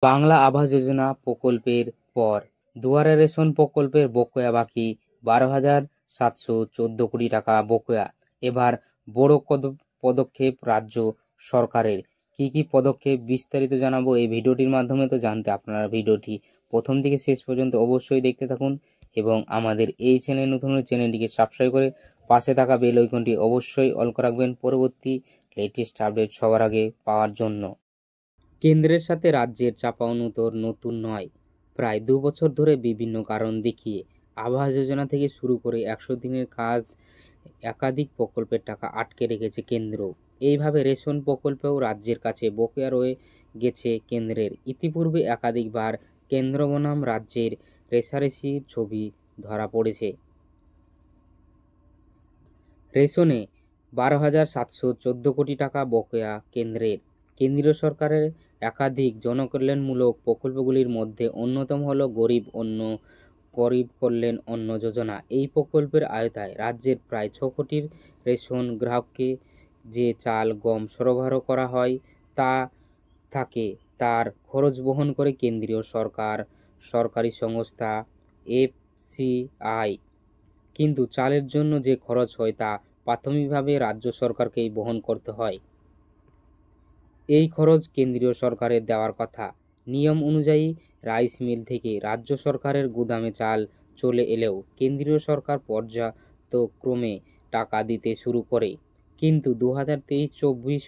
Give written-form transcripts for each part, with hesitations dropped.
বাংলা আবাস যোজনা প্রকল্পের পর দুয়ারে রেশন প্রকল্পের বকেয়া বাকি 12,714 কোটি টাকা বকেয়া। এবার বড় পদক্ষেপ রাজ্য সরকারের। কি কি পদক্ষেপ বিস্তারিত জানাবো এই ভিডিওটির মাধ্যমে। তো জানতে আপনারা ভিডিওটি প্রথম থেকে শেষ পর্যন্ত অবশ্যই দেখতে থাকুন এবং আমাদের এই চ্যানেল নতুন হলে চ্যানেলটিকে সাবস্ক্রাইব করে পাশে থাকা বেল আইকনটি অবশ্যই অল করে রাখবেন পরবর্তী লেটেস্ট আপডেট সবার আগে পাওয়ার জন্য। কেন্দ্রের সাথে রাজ্যের চাপাউনোতর নতুন নয়। প্রায় 2 বছর ধরে বিভিন্ন কারণ দেখিয়ে আবাস যোজনা থেকে শুরু করে 100 দিনের কাজ একাধিক প্রকল্পের টাকা আটকে রেখেছে কেন্দ্র। এইভাবে রেশন প্রকল্পেও রাজ্যের কাছে বকেয়া রয়ে গেছে কেন্দ্রের। ইতিপূর্বে একাধিকবার কেন্দ্র বনাম রাজ্যের রেষারেষির ছবি ধরা পড়েছে। রেশনে 12,714 কোটি টাকা বকেয়া কেন্দ্রের। কেন্দ্রীয় সরকারের একাধিক জনকল্যাণমূলক প্রকল্পগুলির মধ্যে অন্যতম হল গরিব কল্যাণ অন্ন যোজনা। এই প্রকল্পের আওতায় রাজ্যের প্রায় 6 কোটির রেশন গ্রাহককে যে চাল গম সরবরাহ করা হয় তা থাকে তার খরচ বহন করে কেন্দ্রীয় সরকার, সরকারি সংস্থা, এফসিআই। কিন্তু চালের জন্য যে খরচ হয় তা প্রাথমিকভাবে রাজ্য সরকারকেই বহন করতে হয়। এই খরচ কেন্দ্রীয় সরকারের দেওয়ার কথা। নিয়ম অনুযায়ী রাইস মিল থেকে রাজ্য সরকারের গুদামে চাল চলে এলেও কেন্দ্রীয় সরকার পর্যায়ক্রমে টাকা দিতে শুরু করে। কিন্তু 2023-24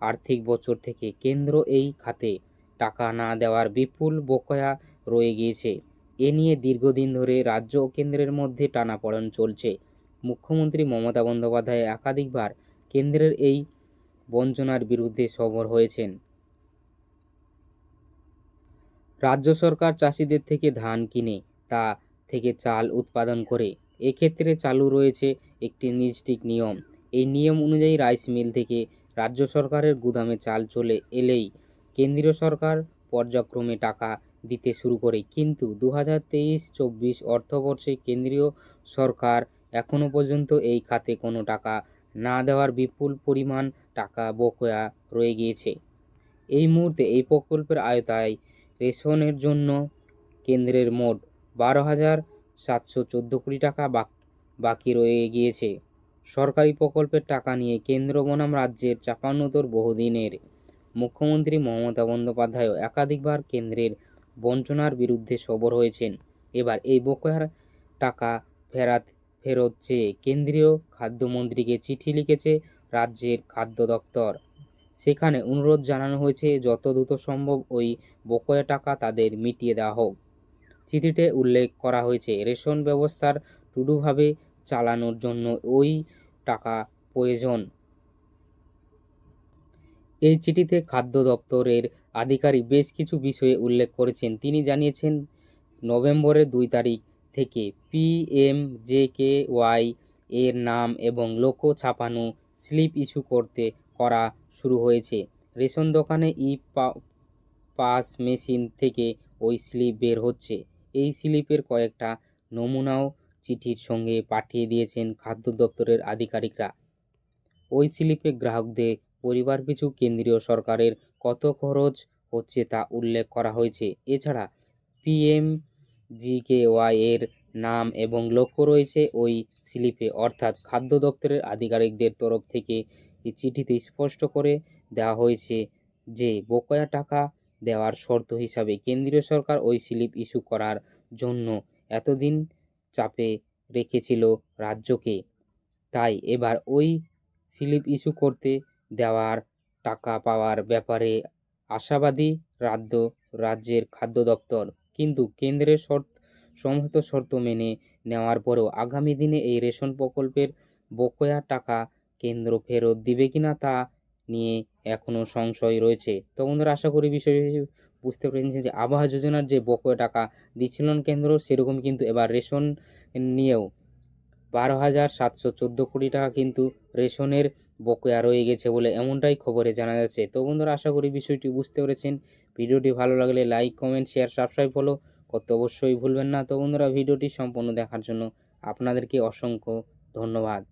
আর্থিক বছর থেকে কেন্দ্র এই খাতে টাকা না দেওয়ার বিপুল বকেয়া রয়ে গিয়েছে। এ নিয়ে দীর্ঘদিন ধরে রাজ্য ও কেন্দ্রের মধ্যে টানাপোড়েন চলছে। মুখ্যমন্ত্রী মমতা বন্দ্যোপাধ্যায় একাধিকবার কেন্দ্রের এই বঞ্চনার বিরুদ্ধে সরব হয়েছেন। রাজ্য সরকার চাষিদের থেকে ধান কিনে তা থেকে চাল উৎপাদন করে। এক্ষেত্রে চালু রয়েছে একটি নির্দিষ্ট নিয়ম। এই নিয়ম অনুযায়ী রাইস মিল থেকে রাজ্য সরকারের গুদামে চাল চলে এলেই কেন্দ্রীয় সরকার পর্যায়ক্রমে টাকা দিতে শুরু করে। কিন্তু 2023-24 অর্থবর্ষে কেন্দ্রীয় সরকার এখনও পর্যন্ত এই খাতে কোনো টাকা না দেওয়ার বিপুল পরিমাণ টাকা বকেয়া রয়ে গিয়েছে। এই মুহূর্তে এই প্রকল্পের আওতায় রেশনের জন্য কেন্দ্রের মোট 12,714 কোটি টাকা বাকি রয়ে গিয়েছে। সরকারি প্রকল্পের টাকা নিয়ে কেন্দ্র বনাম রাজ্যের চাপানোতর বহুদিনের। মুখ্যমন্ত্রী মমতা বন্দ্যোপাধ্যায়ও একাধিকবার কেন্দ্রের বঞ্চনার বিরুদ্ধে সরব হয়েছেন। এবার এই বকেয়ার টাকা ফেরত চেয়ে কেন্দ্রীয় খাদ্যমন্ত্রীকে চিঠি লিখেছে রাজ্যের খাদ্য দপ্তর। সেখানে অনুরোধ জানানো হয়েছে যত দ্রুত সম্ভব ওই বকেয়া টাকা তাদের মিটিয়ে দেওয়া হোক। চিঠিতে উল্লেখ করা হয়েছে রেশন ব্যবস্থার সুষ্ঠুভাবে চালানোর জন্য ওই টাকা প্রয়োজন। এই চিঠিতে খাদ্য দপ্তরের আধিকারিক বেশ কিছু বিষয়ে উল্লেখ করেছেন। তিনি জানিয়েছেন নভেম্বরের 2 তারিখ থেকে পিএমজেকেওয়াই এর নাম এবং লোগো ছাপানো স্লিপ ইস্যু করা শুরু হয়েছে। রেশন দোকানে পাস মেশিন থেকে ওই স্লিপ বের হচ্ছে। এই স্লিপের কয়েকটা নমুনাও চিঠির সঙ্গে পাঠিয়ে দিয়েছেন খাদ্য দপ্তরের আধিকারিকরা। ওই স্লিপে গ্রাহকদের পরিবার পিছু কেন্দ্রীয় সরকারের কত খরচ হচ্ছে তা উল্লেখ করা হয়েছে। এছাড়া পিএমজিকেওয়াই এর নাম এবং লক্ষ্য রয়েছে ওই স্লিপে। অর্থাৎ খাদ্য দপ্তরের আধিকারিকদের তরফ থেকে এই চিঠিতে স্পষ্ট করে দেওয়া হয়েছে যে বকেয়া টাকা দেওয়ার শর্ত হিসাবে কেন্দ্রীয় সরকার ওই স্লিপ ইস্যু করার জন্য এতদিন চাপে রেখেছিল রাজ্যকে। তাই এবার ওই স্লিপ ইস্যু করতে দেওয়ার টাকা পাওয়ার ব্যাপারে আশাবাদী রাজ্যের খাদ্য দপ্তর। কিন্তু কেন্দ্রের সমস্ত শর্ত মেনে নেওয়ার পরেও আগামী দিনে এই রেশন প্রকল্পের বকেয়া টাকা কেন্দ্র ফেরত দিবে কিনা তা নিয়ে এখনও সংশয় রয়েছে। তো বন্ধুরা, আশা করি বিষয়টি বুঝতে পেরেছেন যে আবাস যোজনার যে বকেয়া টাকা দিচ্ছিলেন কেন্দ্র, সেরকম কিন্তু এবার রেশন নিয়েও 12,714 কোটি টাকা কিন্তু রেশনের বকেয়া রয়ে গেছে বলে এমনটাই খবরে জানা যাচ্ছে। তো বন্ধুরা, আশা করি বিষয়টি বুঝতে পেরেছেন। ভিডিওটি ভালো লাগলে like, comment, share, subscribe follow করতে অবশ্যই ভুলবেন না। তো বন্ধুরা, ভিডিওটি সম্পূর্ণ দেখার জন্য আপনাদেরকে অসংখ্য ধন্যবাদ।